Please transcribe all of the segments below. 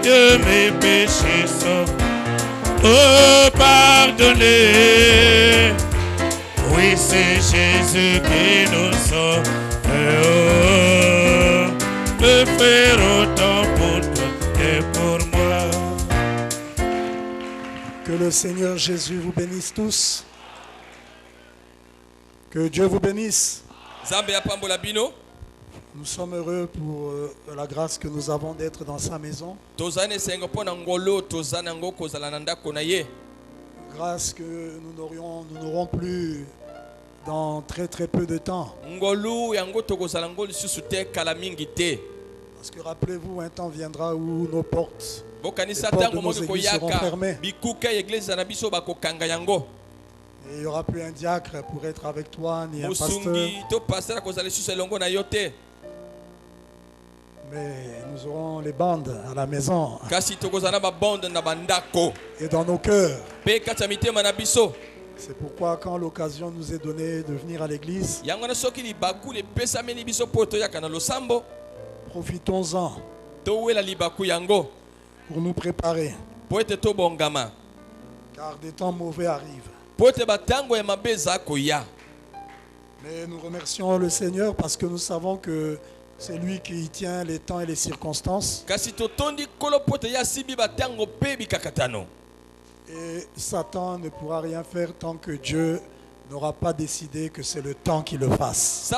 que mes péchés sont pardonnés. Oui, c'est Jésus qui nous sauve. Le faire autant pour toi et pour moi. Que le Seigneur Jésus vous bénisse tous. Que Dieu vous bénisse. Nous sommes heureux pour la grâce que nous avons d'être dans sa maison. Grâce que nous n'aurons plus dans très peu de temps. Parce que rappelez-vous, un temps viendra où nos portes, les portes de nos églises seront fermées. Et il n'y aura plus un diacre pour être avec toi, ni un pasteur. Mais nous aurons les bandes à la maison et dans nos cœurs. C'est pourquoi quand l'occasion nous est donnée de venir à l'église, profitons-en pour nous préparer. Car des temps mauvais arrivent. Mais nous remercions le Seigneur parce que nous savons que c'est lui qui tient les temps et les circonstances. Et Satan ne pourra rien faire tant que Dieu n'aura pas décidé que c'est le temps qui le fasse.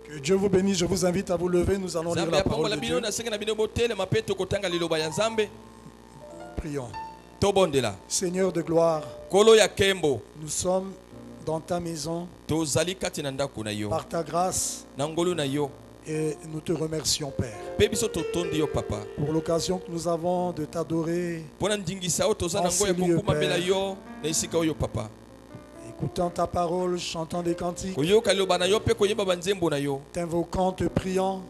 Que Dieu vous bénisse, je vous invite à vous lever, nous allons lire la parole de Dieu. Prions. Seigneur de gloire, nous sommes dans ta maison par ta grâce et nous te remercions Père pour l'occasion que nous avons de t'adorer en ces lieux, Père. Écoutant ta parole, chantant des cantiques, t'invoquant, te priant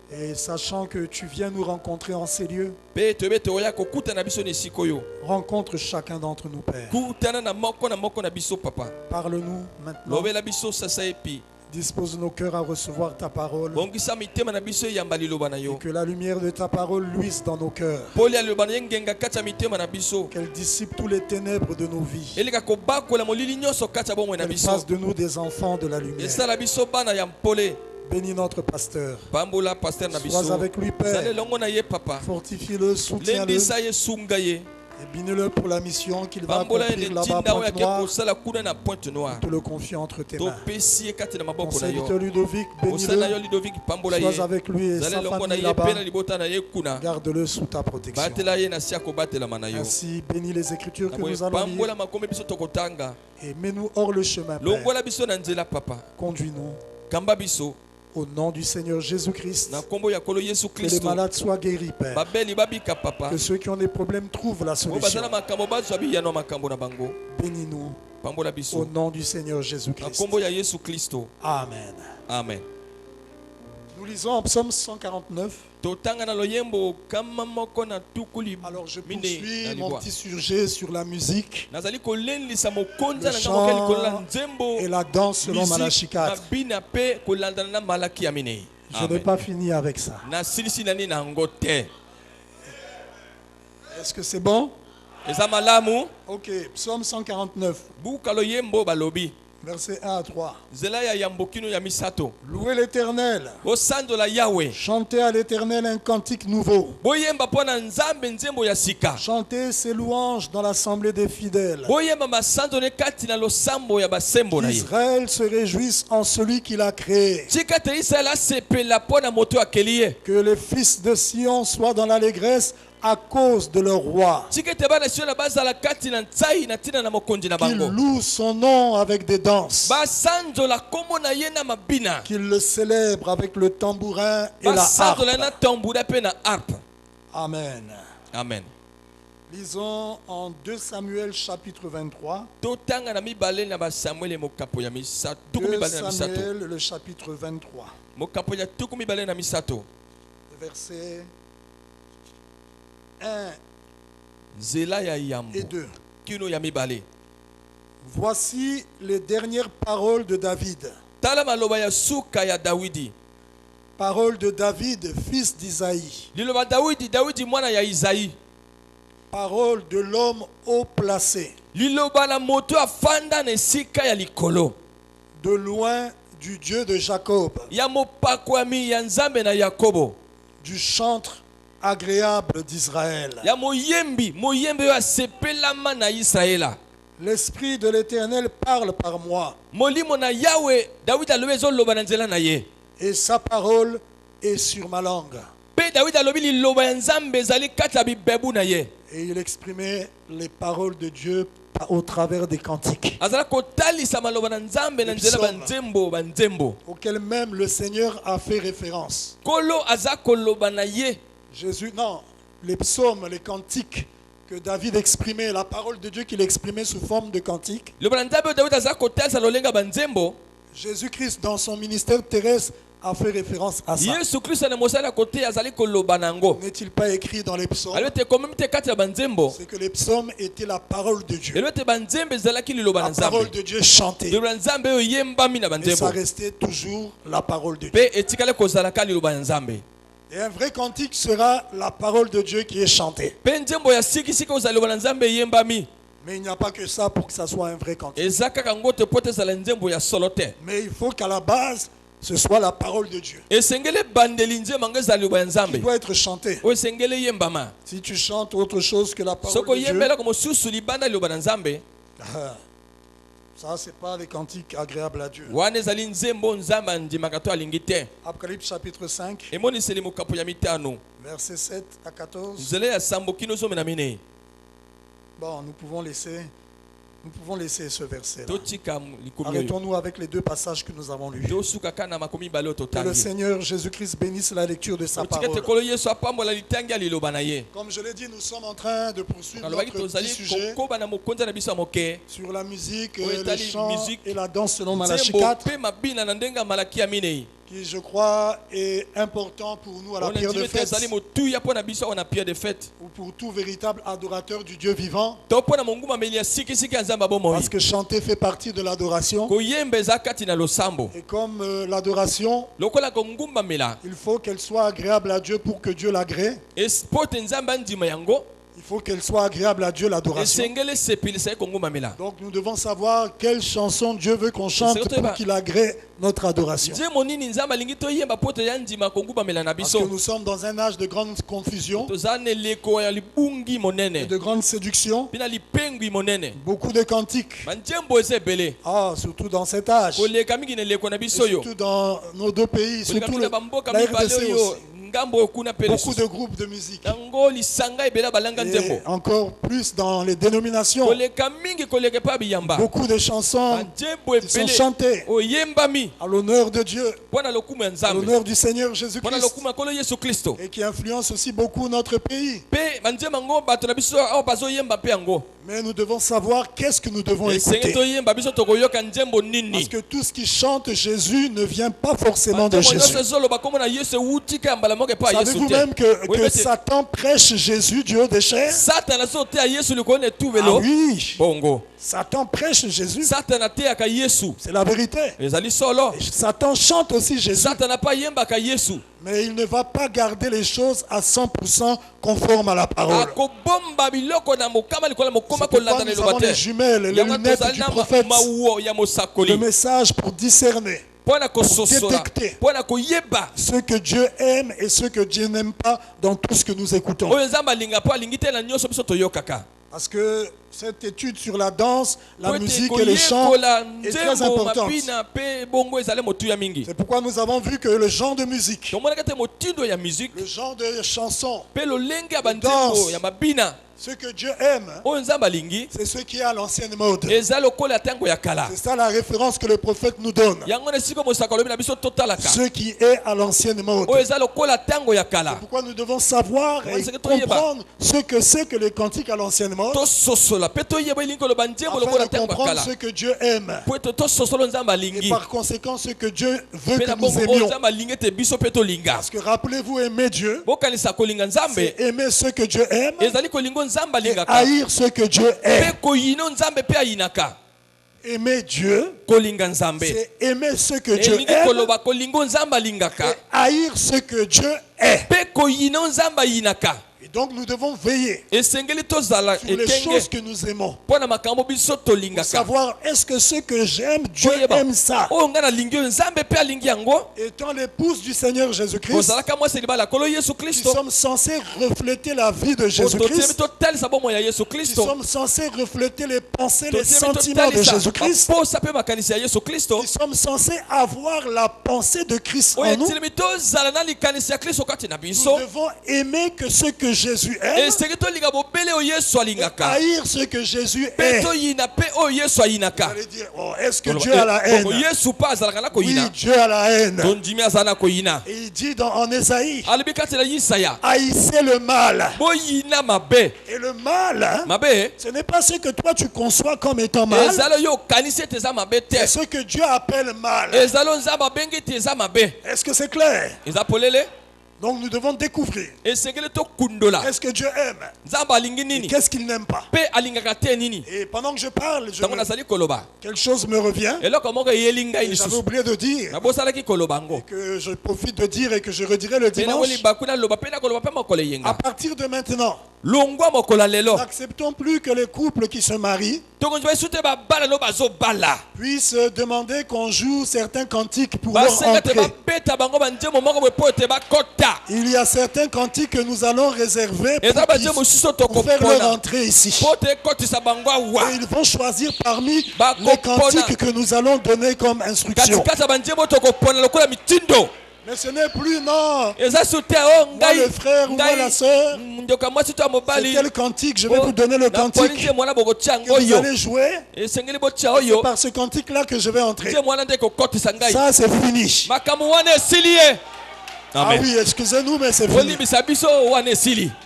et sachant que tu viens nous rencontrer en ces lieux. Rencontre chacun d'entre nous, Père. Parle-nous maintenant. Dispose nos cœurs à recevoir ta parole. Et que la lumière de ta parole luise dans nos cœurs. Qu'elle dissipe tous les ténèbres de nos vies. Qu'elle fasse de nous des enfants de la lumière. Bénis notre pasteur. Sois avec lui, Père. Fortifie-le, soutiens-le. Et bénis-le pour la mission qu'il va accomplir là-bas à Pointe-Noire. Nous te le confions entre tes mains. Mon serviteur Ludovic, bénis-le. Sois avec lui et sa famille là-bas. Garde-le sous ta protection. Ainsi, bénis les Écritures que nous allons lire. Et mets-nous hors le chemin, Père. Conduis-nous. Au nom du Seigneur Jésus-Christ, que les malades soient guéris, Père. Que ceux qui ont des problèmes trouvent la solution. Bénis-nous. Au nom du Seigneur Jésus-Christ. Amen. Amen. Nous lisons en psaume 149. Alors je poursuis mon petit sujet sur la musique, le chant et la danse selon Malachie 4. Je n'ai pas fini avec ça. Est-ce que c'est bon? Ok, psaume 149. Versets 1 à 3. Louez l'Éternel. Chantez à l'Éternel un cantique nouveau. Chantez ses louanges dans l'assemblée des fidèles. Qu'Israël se réjouisse en celui qui l'a créé. Que les fils de Sion soient dans l'allégresse à cause de leur roi. Qu'il loue son nom avec des danses. Qu'il le célèbre avec le tambourin et la harpe. Amen. Amen. Lisons en 2 Samuel chapitre 23. 2 Samuel le chapitre 23. Verset 1 et 2. Voici les dernières paroles de David. tala maloba ya suka ya Dawidi. Parole de David, fils d'Isaïe. Liloba Dawidi mwana ya Isaïe. Parole de l'homme haut placé. Liloba la moto afanda na sika ya likolo. De loin du Dieu de Jacob. Ya mopakwami ya Nzambe na Yakobo. Du chantre agréable d'Israël. Ya moyembi ya sepelama na Israëla. L'esprit de l'Éternel parle par moi. Molimo na Yahweh David alobi ezoloba na nzela na ye. Et sa parole est sur ma langue. Pe David alobi liloba ya Nzambe ezali kati ya bibebu na ye. Et il exprimait les paroles de Dieu au travers des cantiques. Auquel même le Seigneur a fait référence. Jésus, non, les psaumes, les cantiques que David exprimait, la parole de Dieu qu'il exprimait sous forme de cantiques. Jésus-Christ, dans son ministère terrestre, a fait référence à ça. N'est-il pas écrit dans les psaumes? C'est que les psaumes étaient la parole de Dieu. La parole de Dieu chantée. Et ça restait toujours la parole de Dieu. Et un vrai cantique sera la parole de Dieu qui est chantée. Mais il n'y a pas que ça pour que ça soit un vrai cantique. Mais il faut qu'à la base, ce soit la parole de Dieu qui doit être chantée. Si tu chantes autre chose que la parole de Dieu, ça c'est pas des cantiques agréables à Dieu. Apocalypse chapitre 5, verset 7 à 14. Bon, nous pouvons laisser ce verset. Arrêtons-nous avec les deux passages que nous avons lus. Que le Seigneur Jésus-Christ bénisse la lecture de sa parole. Comme je l'ai dit, nous sommes en train de poursuivre notre petit sujet sur la musique, les chants et la danse selon Malachie 4, qui je crois est important pour nous à la prière de fête, ou pour tout véritable adorateur du Dieu vivant, parce que chanter fait partie de l'adoration. Et comme l'adoration, il faut qu'elle soit agréable à Dieu pour que Dieu l'agrée. Il faut qu'elle soit agréable à Dieu, l'adoration. Donc nous devons savoir quelle chanson Dieu veut qu'on chante pour qu'il agrée notre adoration. Parce que nous sommes dans un âge de grande confusion et de grande séduction. Beaucoup de cantiques. Surtout dans cet âge. Et surtout dans nos deux pays, surtout la RDC aussi. Beaucoup de groupes de musique. Et encore plus dans les dénominations. Beaucoup de chansons qui sont chantées à l'honneur de Dieu, à l'honneur du Seigneur Jésus-Christ, et qui influencent aussi beaucoup notre pays. Mais nous devons savoir qu'est-ce que nous devons écouter. Parce que tout ce qui chante Jésus ne vient pas forcément de Jésus. Savez-vous même que Satan prêche Jésus, Dieu des chairs? Ah oui, Satan prêche Jésus. C'est la vérité. Et Satan chante aussi Jésus. Mais il ne va pas garder les choses à 100% conformes à la parole. C'est pourquoi nous avons les jumelles, les lunettes du prophète, le message pour discerner, pour détecter ce que Dieu aime et ce que Dieu n'aime pas dans tout ce que nous écoutons. Parce que cette étude sur la danse, la musique et les chants est très importante. C'est pourquoi nous avons vu que le genre de musique, le genre de chanson, de danse, ce que Dieu aime, c'est ce qui est à l'ancienne mode. C'est ça la référence que le prophète nous donne. Ce qui est à l'ancienne mode. C'est pourquoi nous devons savoir et comprendre ce que c'est que les cantiques à l'ancienne mode, afin de comprendre ce que Dieu aime. Et par conséquent, ce que Dieu veut que nous aimions. Parce que rappelez-vous, aimer Dieu, c'est aimer ce que Dieu aime, et haïr ce que Dieu aime. Aimer Dieu, c'est aimer ce que Dieu aime et haïr ce que Dieu est. Et donc nous devons veiller sur les choses que nous aimons. Pour savoir est-ce que ce que j'aime, Dieu aime ça. Étant l'épouse du Seigneur Jésus-Christ, nous sommes censés refléter la vie de Jésus-Christ. Nous sommes censés refléter les pensées, les sentiments de Jésus-Christ. Nous sommes censés avoir la pensée de Christ en nous. Nous devons aimer que ce que Jésus aime et haïr ce que Jésus est. Vous allez dire, oh, est-ce que Dieu a la haine? Oui, Dieu a la haine. Et il dit en Ésaïe, haïssez le mal. Et le mal, ce n'est pas ce que toi tu conçois comme étant mal, c'est ce que Dieu appelle mal. Est-ce que c'est clair? Donc nous devons découvrir. Est-ce que Dieu aime? Qu'est-ce qu'il n'aime pas? Et pendant que je parle, quelque chose me revient. Et j'avais oublié de dire. Et que je profite de dire et que je redirai le dimanche. À partir de maintenant, n'acceptons plus que les couples qui se marient puissent demander qu'on joue certains cantiques pour leur entrée. Il y a certains cantiques que nous allons réserver pour faire leur entrée ici. Et ils vont choisir parmi les cantiques que nous allons donner comme instruction. Mais ce n'est plus non. Moi le frère ou moi la soeur, c'est quel cantique? Je vais vous donner le cantique que vous allez jouer. Et c'est par ce cantique là que je vais entrer. Ça c'est fini. Ah oui, excusez-nous, mais c'est fini.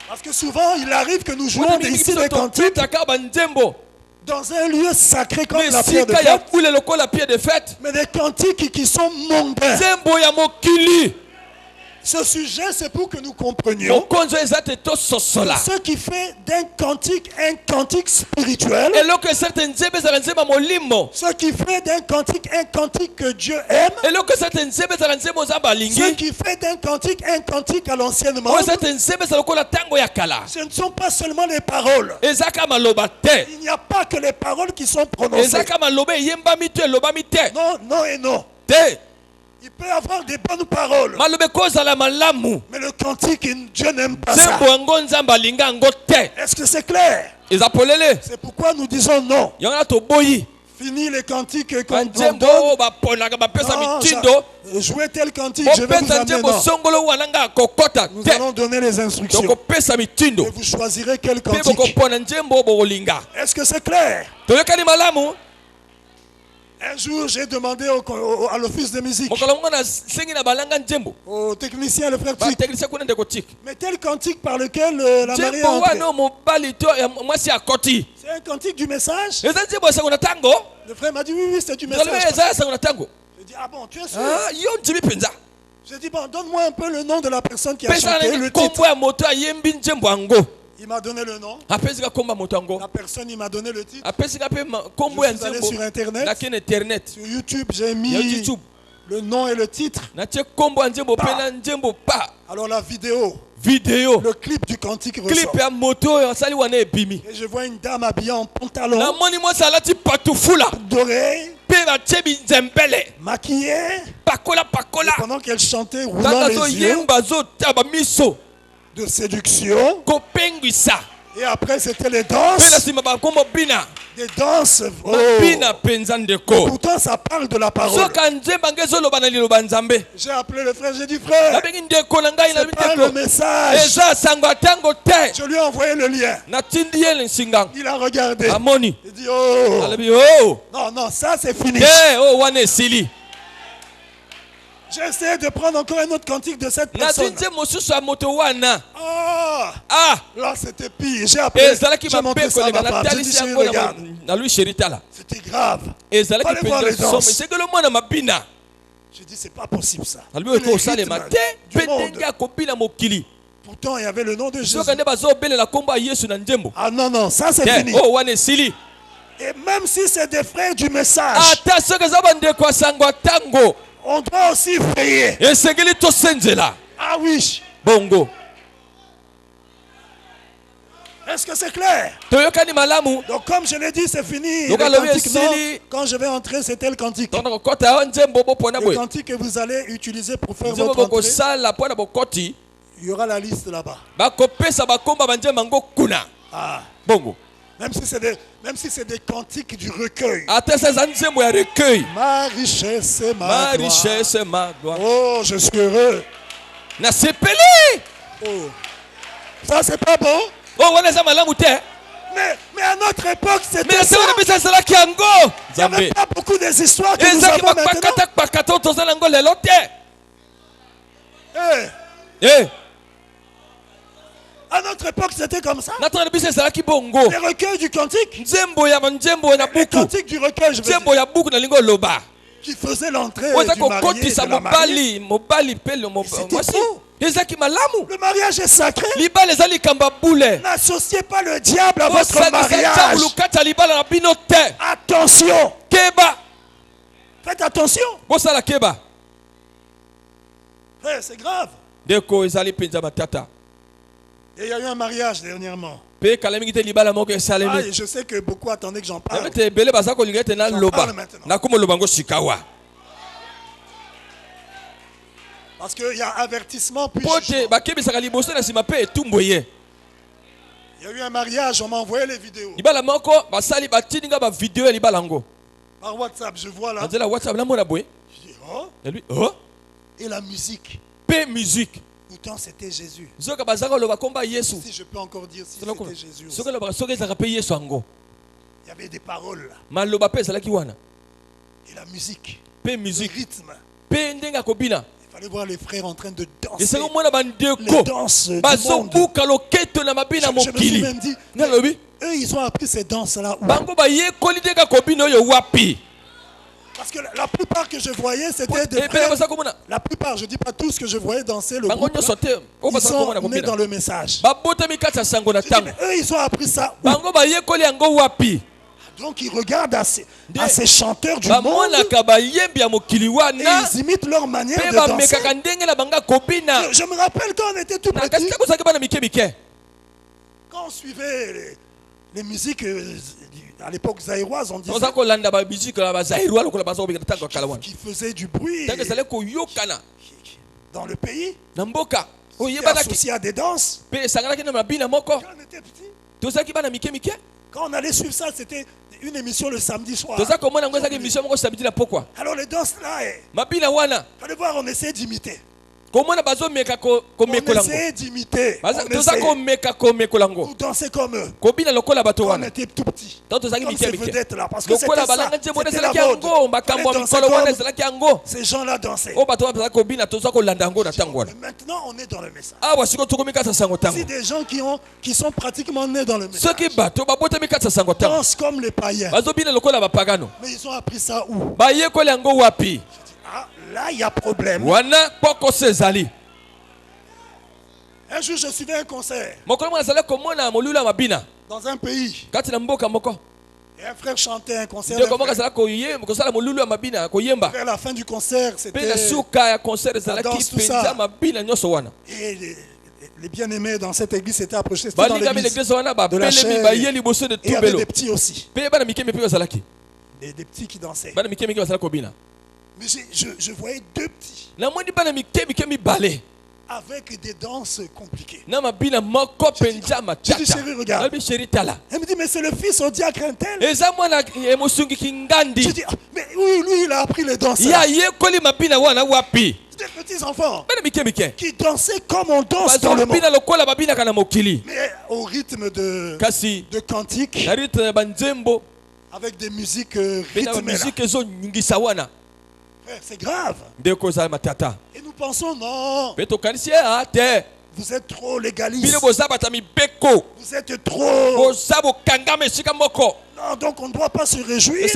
Parce que souvent il arrive que nous jouons ici des cantiques dans un lieu sacré comme la pierre de fête, mais des cantiques qui sont mondains. Ce sujet, c'est pour que nous comprenions ce qui fait d'un cantique un cantique spirituel, ce qui fait d'un cantique un cantique que Dieu aime, ce qui fait d'un cantique un cantique à l'ancienne mode. Ce ne sont pas seulement les paroles. Il n'y a pas que les paroles qui sont prononcées. Non, non et non. Il peut y avoir des bonnes paroles, mais le cantique, Dieu n'aime pas ça. Est-ce que c'est clair? C'est pourquoi nous disons non. Fini les cantiques qu'on donne. Jouez tel cantique, je vais vous amener. Nous allons donner les instructions. Et vous choisirez quel cantique. Est-ce que c'est clair? Un jour, j'ai demandé à l'office de musique, au technicien, le frère Tic, mais tel cantique par lequel la mariée est entrée, c'est un cantique du message? Le frère m'a dit oui, c'est du message. J'ai dit, ah bon, tu es sûr? J'ai dit, bon, donne-moi un peu le nom de la personne qui a chanté, le titre. Il m'a donné le nom. La personne, il m'a donné le titre. Je suis allé sur Internet. Sur YouTube, j'ai mis le nom et le titre. Alors la vidéo. Le clip du cantique ressort. Et je vois une dame habillée en pantalon, dorée, maquillée, et pendant qu'elle chantait, roulant les yeux, de séduction. Et après c'était les danses. Des danses. Oh. Pourtant ça parle de la parole. J'ai appelé le frère, j'ai dit frère, c'est pas le message. Je lui ai envoyé le lien. Il a regardé. Il dit oh. Non, non, ça c'est fini. J'ai essayé de prendre encore un autre cantique de cette personne. Là c'était pire. J'ai appelé, j'ai montré ça à ma femme. J'ai dit chérie, regarde. C'était grave. Fallait voir les danses. J'ai dit c'est pas possible ça. Pourtant il y avait le nom de Jésus. Ah non, non, ça c'est fini. Et même si c'est des frères du message, on doit aussi veiller. Ah oui. Bongo. Est-ce que c'est clair? Donc comme je l'ai dit, c'est fini. Le cantique, non, quand je vais entrer, c'était le cantique. Le cantique que vous allez utiliser pour faire votre entrée. Il y aura la liste là-bas. Ah. Bongo. Même si c'est des cantiques du recueil. Ma richesse et ma gloire. Oh, je suis heureux. Oh. Ça, c'est pas bon. Mais à notre époque, c'était ça. Il n'y avait pas beaucoup des histoires que nous avons maintenant. À notre époque, c'était comme ça. Les recueils du cantique. Les cantiques du recueil, je veux dire, qui faisaient l'entrée du marié et de la mariée. C'était faux. Le mariage est sacré. N'associez pas le diable à votre mariage. Attention. Faites attention. C'est grave. Et il y a eu un mariage dernièrement. Ah, et je sais que beaucoup attendaient que j'en parle. J'en parle maintenant. Parce qu'il y a avertissement puis jugement. Il y a eu un mariage, on m'a envoyé les vidéos. Par WhatsApp, je vois là. Je dis, oh. Et la musique. Pourtant, c'était Jésus. Si je peux encore dire si c'était Jésus aussi. Il y avait des paroles là. Et la musique. Le rythme. Il fallait voir les frères en train de danser. Les danses du monde. Je me suis même dit, eux, ils ont appris ces danses-là où? Parce que la plupart que je voyais, c'était des frères. La plupart, je ne dis pas tous que je voyais danser le groupe. Ils sont nés dans le message. Eux, ils ont appris ça où? Donc ils regardent à ces chanteurs du monde et ils imitent leur manière de danser. Je me rappelle quand on était tout petit, quand on suivait les musiques à l'époque zaïroise, on disait qui faisait du bruit dans le pays, associé à des danses. Quand on était petit, quand on allait suivre ça, c'était une émission le samedi soir. Alors les danses là, fallait voir, on essayait d'imiter. On essayait d'imiter. Pour danser comme eux. Quand on était tout petit. Comme ces vedettes là. Parce que c'était ça. C'était la mode. Ces gens-là dansaient. Mais maintenant, on est dans le message. Si des gens qui sont pratiquement nés dans le message dansent comme les païens. Mais ils ont appris ça où? Ah, là, il y a problème. Un jour, je suivais un concert dans un pays. Et un frère chantait un concert. Vers la fin du concert, c'était la danse, tout ça. Et les bien-aimés dans cette église s'étaient approchés. C'était dans l'église de la chair. Et il y avait des petits aussi. Des petits qui dansaient. Mais je voyais deux petits avec des danses compliquées. J'ai dit, chérie, regarde. Elle me dit, mais c'est le fils au diacre tel. J'ai dit, mais oui, lui, il a appris les danses. Des petits enfants qui dansaient comme on danse dans le monde. Mais au rythme de cantique, avec des musiques rythmées. C'est grave. Et nous pensons, non, vous êtes trop légaliste. Vous êtes trop. Non, donc on ne doit pas se réjouir.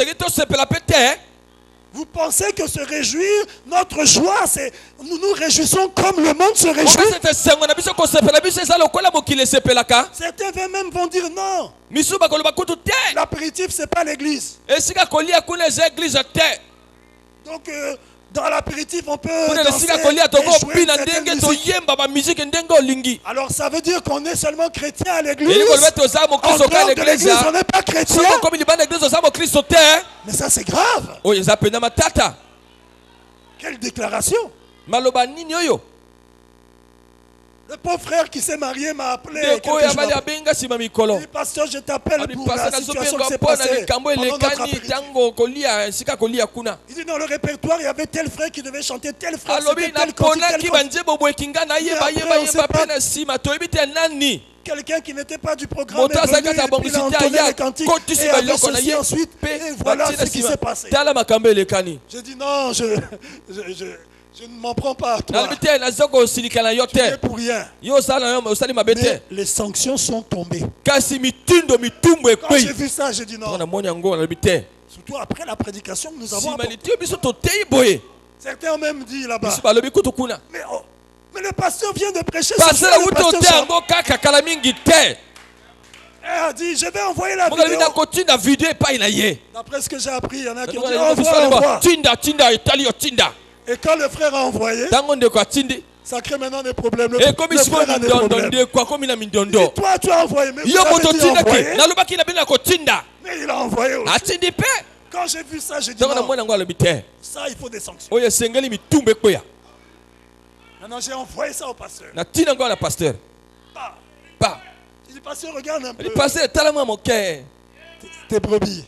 Vous pensez que se réjouir, notre joie, c'est nous nous réjouissons comme le monde se réjouit. Certains même vont dire non. L'apéritif, c'est pas l'église. Donc dans l'apéritif, on peut danser et jouer certaines musiques. Alors ça veut dire qu'on est seulement chrétien à l'église. En dehors de l'église, on n'est pas chrétien. Mais ça c'est grave. Quelle déclaration. Le pauvre frère qui s'est marié m'a appelé. Il dit, pasteur, je t'appelle pour la situation qui s'est passée pendant notre apéritif. Il dit, dans le répertoire, il y avait tel frère qui devait chanter tel frère. Quelqu'un qui n'était pas du programme est venu et puis il a entonné les cantiques et avait ceci ensuite. Et voilà ce qui s'est passé. J'ai dit non, je ne m'en prends pas à toi. Tu n'es pour rien. Mais les sanctions sont tombées. Quand j'ai vu ça, j'ai dit non. Surtout après la prédication que nous avons apportée. Certains ont même dit là-bas. Mais le pasteur vient de prêcher sur ça. Elle a dit, je vais envoyer la vidéo. D'après ce que j'ai appris, il y en a qui ont dit, envoie. Et quand le frère a envoyé, ça crée maintenant des problèmes. Le frère a des problèmes. Et toi, tu as envoyé. Mais vous avez dit envoyer. Mais il a envoyé aussi. Quand j'ai vu ça, j'ai dit non. Ça, il faut des sanctions. Maintenant, j'ai envoyé ça au pasteur. Il dit, pasteur, regarde un peu. Tes brebis.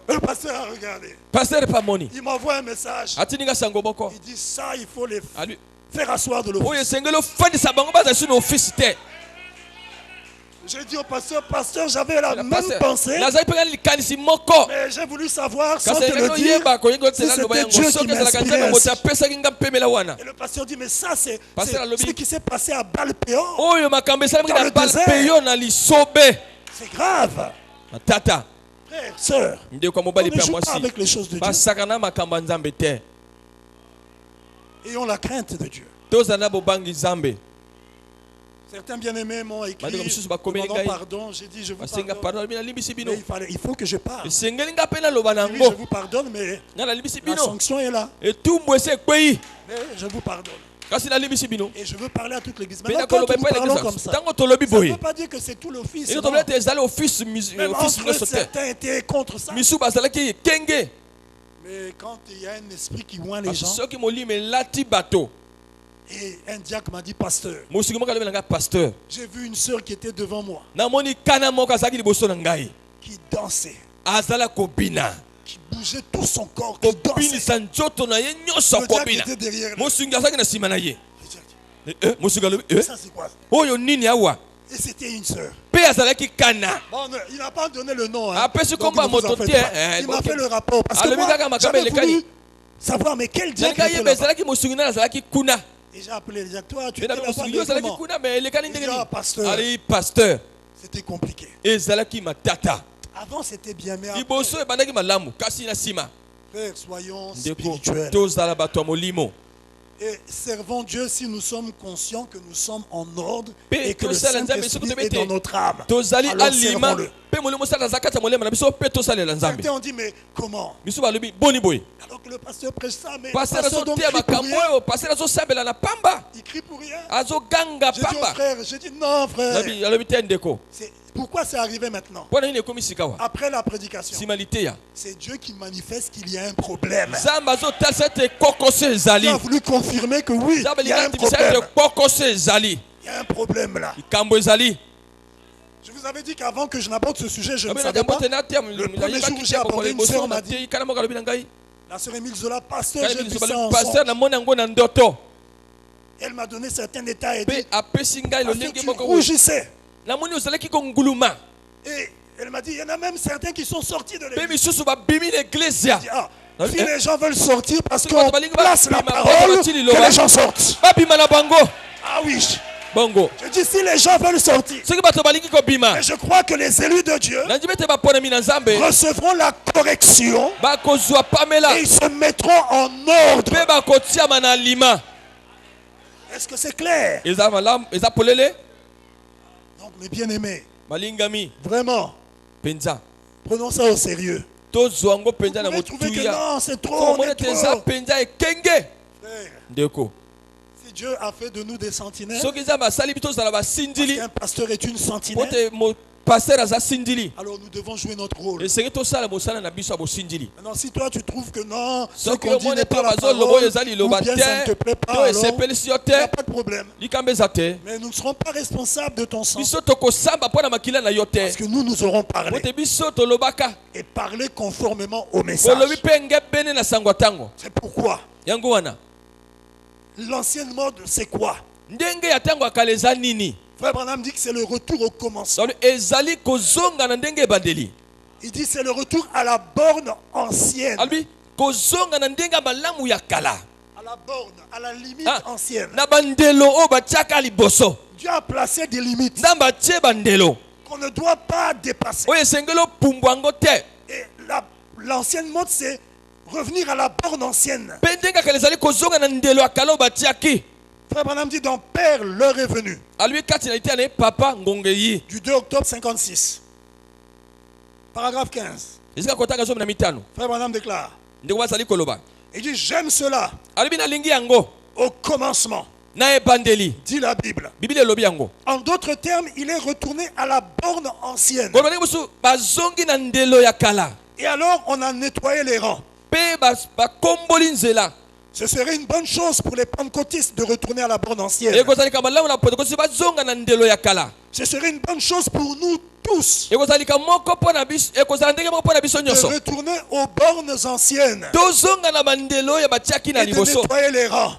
Le pasteur a regardé. Il m'envoie un message. Il dit ça, il faut les faire asseoir de l'office. J'ai dit au pasteur, j'avais la même pensée. Mais j'ai voulu savoir, sans te le dire, si c'était Dieu qui m'inspirait ainsi. Et le pasteur dit, mais ça c'est ce qui s'est passé à Baal-Péor. Dans le désert. C'est grave. Frère, sœur, on ne joue pas avec les choses de Dieu. Ayons la crainte de Dieu. Certains bien-aimés m'ont écrit, demandant pardon. J'ai dit, je vous pardonne. Mais il faut que je parle. Oui, je vous pardonne, mais la sanction est là. Mais je vous pardonne. Et je veux parler à toute l'église. Maintenant, quand nous parlons comme ça, ça ne veut pas dire que c'est tout l'office. Même entre certains étaient contre ça. Mais quand il y a un esprit qui oint les gens, et un diacre m'a dit, pasteur, j'ai vu une sœur qui était devant moi, qui dansait, qui bougeait tout son corps, qui dansait. Le diacre était derrière lui. Ça c'est quoi? Et c'était une sœur. Bon, il n'a pas donné le nom. Hein. Donc, il m'a fait le rapport. Parce que moi, j'avais voulu savoir, mais quel diacre était là-bas. Et j'ai appelé le diacre. Toi, tu étais là-bas, mais comment? Pasteur. C'était compliqué. Avant, c'était bien, mais après, frère, soyons spirituels. Et servons Dieu si nous sommes conscients que nous sommes en ordre et que le Saint-Esprit est dans notre âme. Alors servons-le. Certains ont dit, mais comment? Alors que le pasteur prêche ça, mais le pasteur donc crie pour rien. Il crie pour rien. J'ai dit au frère, j'ai dit non frère. Pourquoi c'est arrivé maintenant? Après la prédication, c'est Dieu qui manifeste qu'il y a un problème. Il a voulu confirmer que oui, il y a un problème. Il y a un problème là. Je vous avais dit qu'avant que je n'aborde ce sujet, je ne savais pas. Le premier jour où j'ai abordé, une sœur m'a dit, la sœur Émile Zola, pasteur, j'ai vu ça en songe. Elle m'a donné certains détails et dit, tu rougissais. Et elle m'a dit, il y en a même certains qui sont sortis de l'église. Si les gens veulent sortir parce qu'on place la parole, que les gens sortent. Ah oui. Bongo. Je dis si les gens veulent sortir. Et je crois que les élus de Dieu recevront la correction et ils se mettront en ordre. Est-ce que c'est clair? Donc mes bien-aimés, vraiment, prenons ça au sérieux. Vous pouvez trouver que non, c'est trop, on est trop. Frère, si Dieu a fait de nous des sentinelles, parce qu'un pasteur est une sentinelle, alors nous devons jouer notre rôle. Maintenant, si toi tu trouves que non, ce qu'on dit n'est pas la parole, ou bien ça ne te plaît pas, alors il n'y a pas de problème. Mais nous ne serons pas responsables de ton sang. Parce que nous aurons parlé. Et parler conformément au message. C'est pourquoi l'ancienne mode, c'est quoi? Frère Branham dit que c'est le retour au commencement. Il dit c'est le retour à la borne ancienne. À la borne, à la limite ancienne. Dieu a placé des limites qu'on ne doit pas dépasser. Et l'ancienne mode, c'est revenir à la borne ancienne. Frère Branham dit donc Père, l'heure est venue. Du 2 octobre 56. Paragraphe 15. Frère Branham déclare. Il dit j'aime cela. Au commencement. Dit la Bible. En d'autres termes, il est retourné à la borne ancienne. Et alors on a nettoyé les rangs. Ce serait une bonne chose pour les pentecôtistes de retourner à la borne ancienne. Ce serait une bonne chose pour nous tous de retourner aux bornes anciennes et de nettoyer les rangs.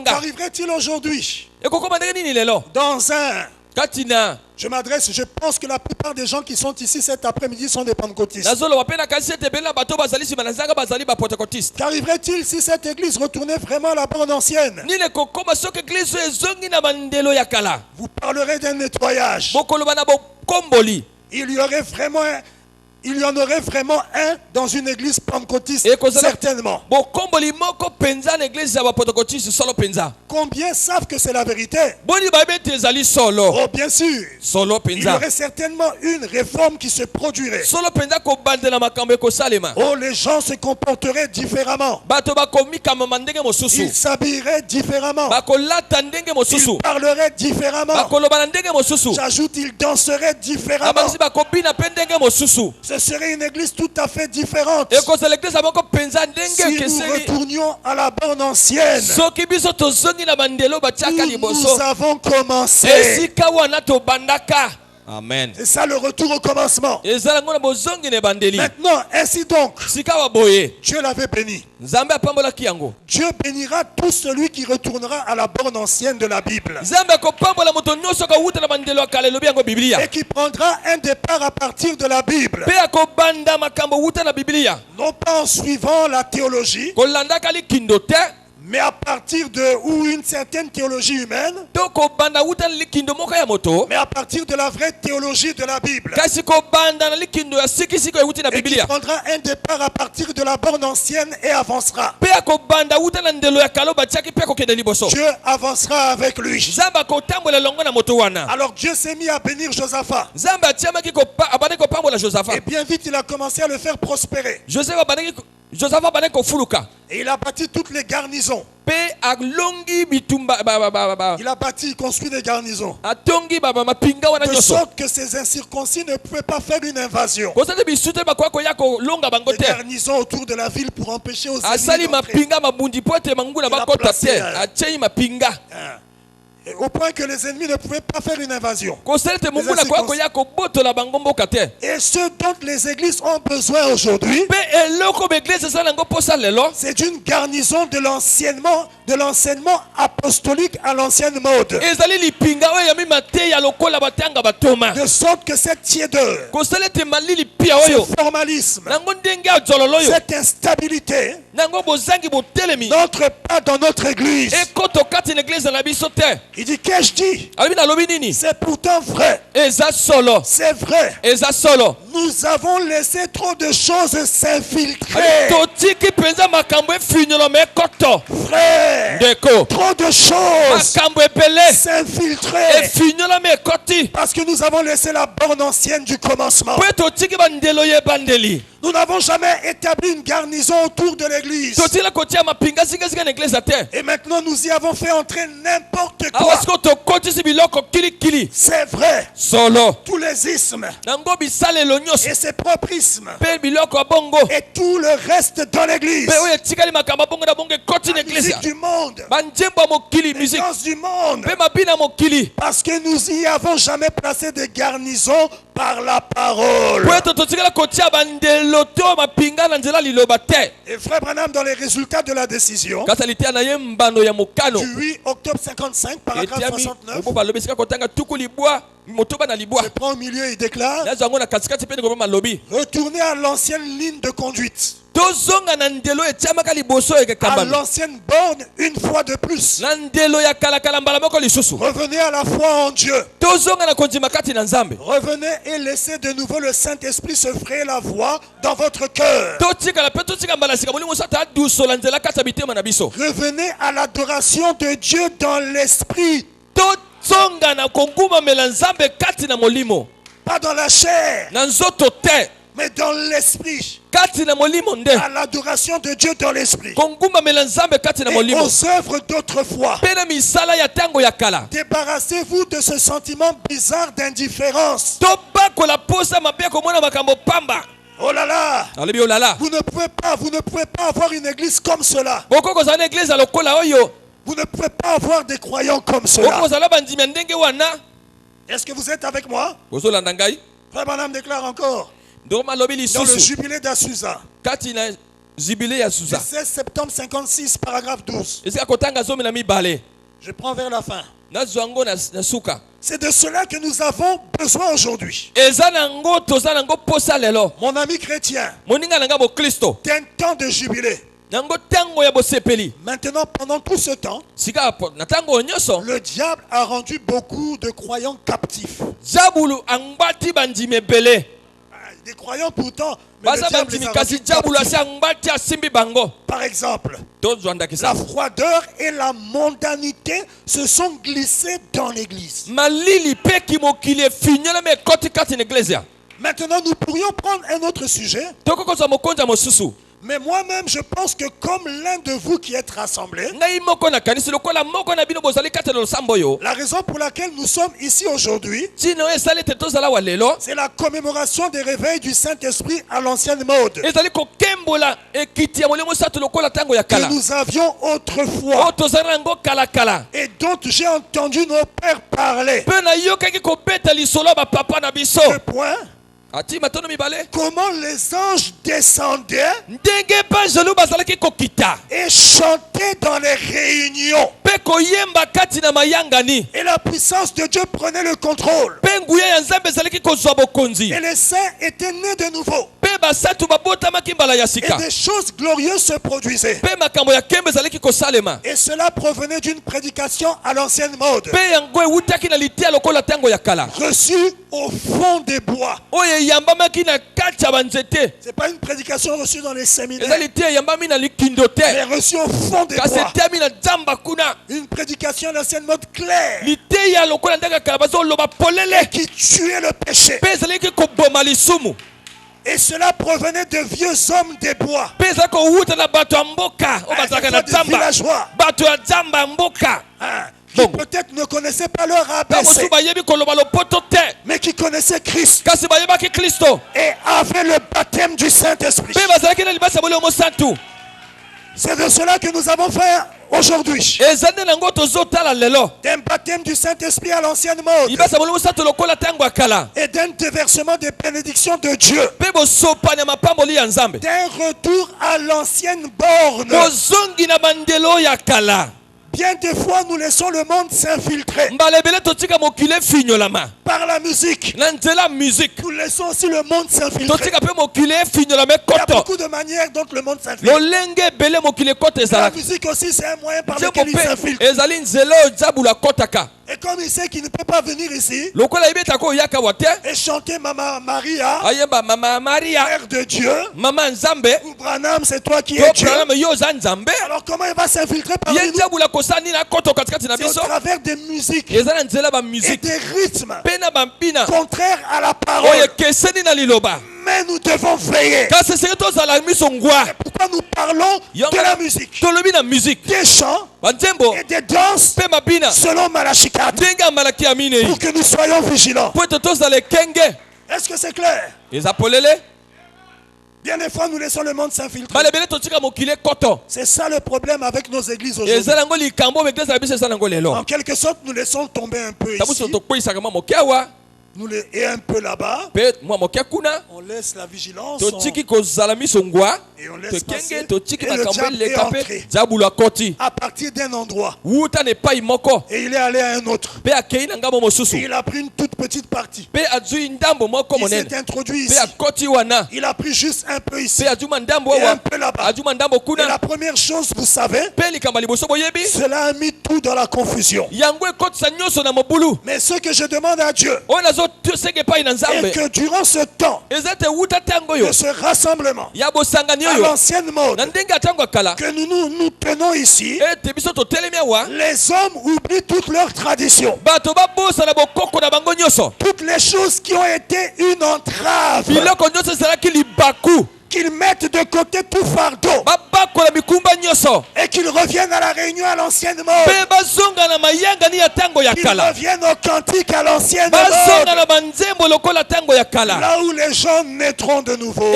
Qu'arriverait-il aujourd'hui dans un... Je m'adresse, je pense que la plupart des gens qui sont ici cet après-midi sont des pentecôtistes. Qu'arriverait-il si cette église retournait vraiment à la borne ancienne? Vous parlerez d'un nettoyage. Il y en aurait vraiment un dans une église pentecôtiste, certainement. Combien savent que c'est la vérité? Oh, bien sûr. Il y aurait certainement une réforme qui se produirait. Oh, les gens se comporteraient différemment. Ils s'habilleraient différemment. Ils parleraient différemment. J'ajoute, ils danseraient différemment. Ce serait une église tout à fait différente. Si nous retournions à la borne ancienne, nous avons commencé. Amen. C'est ça le retour au commencement. Maintenant, ainsi donc, Dieu l'avait béni. Dieu bénira tout celui qui retournera à la borne ancienne de la Bible. Et qui prendra un départ à partir de la Bible. Non pas en suivant la théologie, mais à partir de ou une certaine théologie humaine, mais à partir de la vraie théologie de la Bible. Et qui prendra un départ à partir de la borne ancienne et avancera. Dieu avancera avec lui. Alors Dieu s'est mis à bénir Josaphat. Et bien vite il a commencé à le faire prospérer. Et il a bâti toutes les garnisons. Il a bâti, construit des garnisons. De sorte que ces incirconcis ne pouvaient pas faire une invasion. Des garnisons autour de la ville pour empêcher aux ennemis d'entrer. Au point que les ennemis ne pouvaient pas faire une invasion. Et ce dont les églises ont besoin aujourd'hui, c'est d'une garnison de l'enseignement apostolique à l'ancienne mode. De sorte que cette tiédeur, ce formalisme, cette instabilité n'entre pas dans notre église. Il dit, qu'ai-je dit? C'est pourtant vrai. C'est vrai. Nous avons laissé trop de choses s'infiltrer. Frère, trop de choses s'infiltrer. Parce que nous avons laissé la borne ancienne du commencement. Nous n'avons jamais établi une garnison autour de l'église. Et maintenant nous y avons fait entrer n'importe quoi. C'est vrai. Tous les ismes et ses propres ismes et tout le reste dans l'église. La musique du monde, les danses du monde. Parce que nous y avons jamais placé de garnison par la parole. Et frère Branham, dans les résultats de la décision du 8 octobre 55, paragraphe 69, je prends au milieu, il déclare: retournez à l'ancienne ligne de conduite, à l'ancienne borne une fois de plus. Revenez à la foi en Dieu. Revenez et laissez de nouveau le Saint-Esprit se frayer la voie dans votre cœur. Revenez à l'adoration de Dieu dans l'esprit, pas dans la chair, mais dans l'esprit. À l'adoration de Dieu dans l'esprit. Et aux œuvres d'autrefois. Débarrassez-vous de ce sentiment bizarre d'indifférence. Oh là là. Vous ne pouvez pas avoir une église comme cela. Vous ne pouvez pas avoir des croyants comme cela. Est-ce que vous êtes avec moi? Frère Branham déclare encore dans le jubilé d'Azusa, le 16 septembre 56, paragraphe 12. Je prends vers la fin. C'est de cela que nous avons besoin aujourd'hui. Mon ami chrétien, d'un temps de jubilé. Maintenant, pendant tout ce temps, le diable a rendu beaucoup de croyants captifs. Des croyants pourtant, mais le diable les a rendus captifs. Par exemple, la froideur et la mondanité se sont glissés dans l'église. Maintenant, nous pourrions prendre un autre sujet. Mais moi-même, je pense que comme l'un de vous qui êtes rassemblés, la raison pour laquelle nous sommes ici aujourd'hui, c'est la commémoration des réveils du Saint-Esprit à l'ancienne mode que nous avions autrefois et dont j'ai entendu nos pères parler. Ce point, comment les anges descendaient et chantaient dans les réunions. Et la puissance de Dieu prenait le contrôle. Et les saints étaient nés de nouveau. Et des choses glorieuses se produisaient. Et cela provenait d'une prédication à l'ancienne mode, reçue au fond des bois. C'est pas une prédication reçue dans les séminaires, mais reçue au fond des bois. Une prédication à l'ancienne mode claire et qui tuait le péché. Et cela provenait de vieux hommes des bois, des villageois, qui peut-être ne connaissaient pas leur ABC, mais qui connaissaient Christ et avaient le baptême du Saint-Esprit. C'est de cela que nous avons fait aujourd'hui. D'un baptême du Saint-Esprit à l'ancienne mode et d'un déversement des bénédictions de Dieu, d'un retour à l'ancienne borne, Bien des fois, nous laissons le monde s'infiltrer par la musique. Nous laissons aussi le monde s'infiltrer. Il y a beaucoup de manières dont le monde s'infiltre. La musique aussi, c'est un moyen par lequel il s'infiltre. Et comme il sait qu'il ne peut pas venir ici et chanter Maman Maria, Mère de Dieu, ou Branham, c'est toi qui es Dieu. Alors comment il va s'infiltrer parmi nous? C'est au travers des musiques et des rythmes contraires à la parole. Mais nous devons veiller. Et pourquoi nous parlons de la musique, des chants et des danses selon Malachie 4, pour que nous soyons vigilants. Est-ce que c'est clair? Bien des fois, nous laissons le monde s'infiltrer. C'est ça le problème avec nos églises aujourd'hui. En quelque sorte, nous laissons tomber un peu ici. Et un peu là-bas, on laisse la vigilance, et on laisse passer, et le diable est entré à partir d'un endroit, et il est allé à un autre, et il a pris une toute petite partie, il s'est introduit ici, il a pris juste un peu ici, et un peu là-bas, et la première chose, vous savez, cela a mis tout dans la confusion. Mais ce que je demande à Dieu, et que durant ce temps de ce rassemblement à l'ancienne mode que nous tenons ici, les hommes oublient toutes leurs traditions, toutes les choses qui ont été une entrave, qu'ils mettent de côté tout fardeau et qu'ils reviennent à la réunion à l'ancienne mode, qu'ils reviennent au cantique à l'ancienne mode, là où les gens naîtront de nouveau.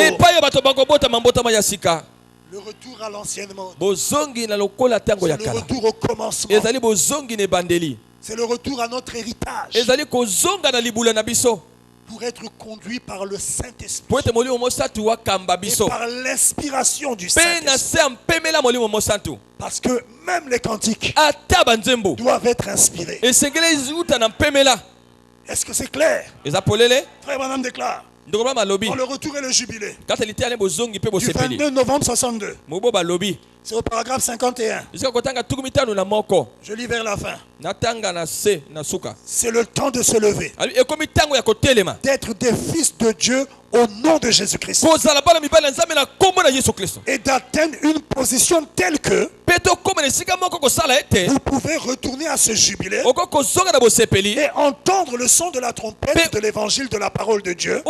Le retour à l'ancienne mode, c'est le retour au commencement, c'est le retour à notre héritage, pour être conduit par le Saint-Esprit et par l'inspiration du Saint-Esprit. Parce que même les cantiques doivent être inspirés. Est-ce que c'est clair? Frère Branham déclare, dans le retour et le jubilé du 22 novembre 62, c'est au paragraphe 51. Je lis vers la fin. C'est le temps de se lever, d'être des fils de Dieu au nom de Jésus-Christ, et d'atteindre une position telle que vous pouvez retourner à ce jubilé et entendre le son de la trompette de l'évangile de la parole de Dieu,